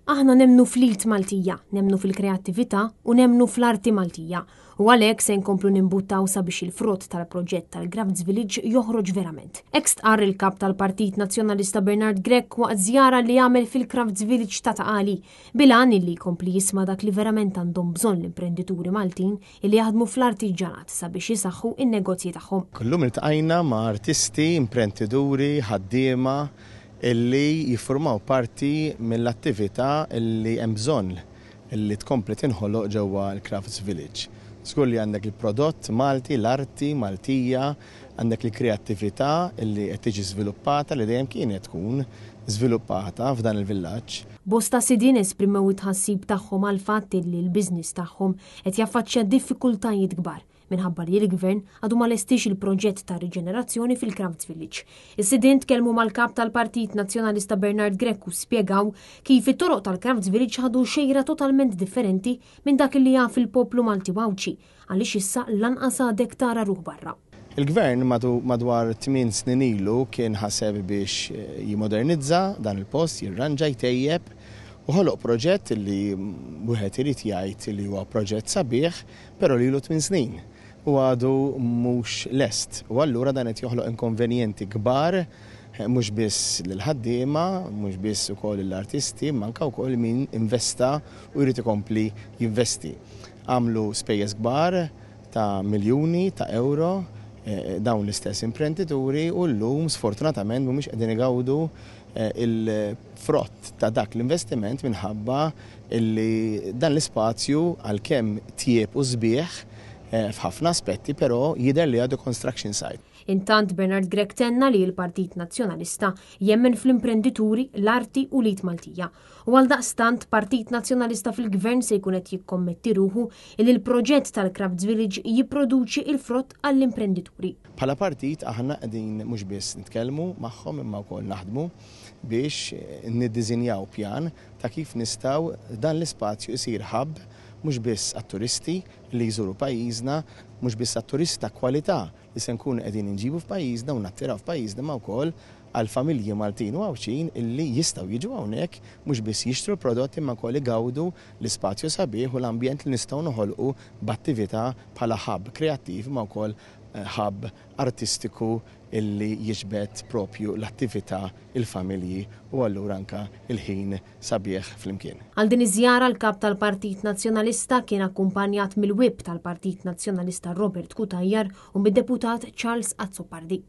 Aħna nemnu fl-Ilt Maltija, nemnu fil-kreattività u nemnu fl-arti Maltija. U għalhekk se nkomplu nimbuttaw sabiex il-frott tal-proġett tal-Crafts Village joħroġ verament. Ekstqar il-kap tal-Partit Nazzjonalista Bernard Grech waqt żjara li għamel fil-Crafts Village ta' Taqali bilan illi jkompli jisma' dak li verament għandhom bżonn l-imprendituri Maltin illi jaħdmu fl-artiġanat sabiex jisaħħu in-negozji tagħhom. Kullum iltqajna ma' artisti, imprendituri, ħaddiema illi jiffurmaw parti mill-attività illi hemm bżonn illi tkompli tinħoloq ġewwa l-Crafts Village. Żgur li għandek il-prodott Malti, l-arti Maltija, għandek il-kreattività illi qed tiġi żviluppata li dejjem kienet tkun żviluppata f'dan il-villaġġ. Bosta sidien esprimew it-ħassib tagħhom għal fatt li l-biżniss tagħhom qed jaffaċċja diffikultajiet kbar minħabba li l-Gvern għadu ma lestix il-proġett ta' riġenerazzjoni fil-Crafts Village. Is-sidien tkellmu mal-kap tal-Partit Nazzjonalista Bernard Grech u spjegaw kif it-toroq tal-Crafts Village ħadu xejra totalment differenti minn dak li jaf il-poplu Malti Wawċi għaliex issa lanqas għadek tara ruħ barra. Il-Gvern madwar 8 snin ilu kien ħaseb biex jimodernizza dan il-post, jirranġa, jtejjeb u ħoloq proġett li wieħed irid jgħid li huwa proġett sabiħ, però lilu 8 snin. U għadu mhux lest. U allura dan qed joħloq inkonvenjenti kbar mhux biss lill-ħaddiema, mhux biss ukoll l-artisti, manka wkoll min investa u jrid ikompli jinvesti. Għamlu spejjeż kbar ta' miljuni ta' euro dawn l-istess imprendituri u llum sfortunatament mhumiex qegħdin igawdu il-frott ta' dak l-investiment minħabba illi dan l-ispazju għalkemm tjieb u sbieħ f'ħafna aspetti, però jidher li għadu construction site. Intant Bernard Grech tenna li l-Partit Nazzjonalista jemmen fl-imprendituri, l-arti u l-Ilt Maltija. U għaldaqstant Partit Nazzjonalista fil-Gvern se jkun qed jikkommetti ruħu li l-proġett tal-Crafts Village jipproduċi il-frott għall-imprendituri. Bħala partit aħna qegħdin mhux biss nitkellmu magħhom imma wkoll naħdmu biex niddiżinjaw pjan ta' kif nistgħu dan l-ispazju jsir hub mhux biss għat-turisti li jżuru pajjiżna, mhux biss għat-turisti ta' kwalità li se nkunu qegħdin inġibu f'pajjiżna u nattiraw f'pajjiżna ma' wkoll għal familji Maltin u Wawċin illi jistgħu jiġu hawnhekk mhux biss jixtru prodotti imma wkoll igawdu l-ispazju sabiħ u l-ambjent li nistgħu noħolqu b'attività bħala hub kreattiv ma' wkoll hub artistiku illi jiġbed propju l-attività il-familji u allura anka il-ħin sabiħ flimkien. Għal din iż-żjara l-kap tal-Partit Nazzjonalista kien akkumpanjat mill-wib tal-Partit Nazzjonalista Robert Kutajjar u mid-deputat Charles Azzopardi.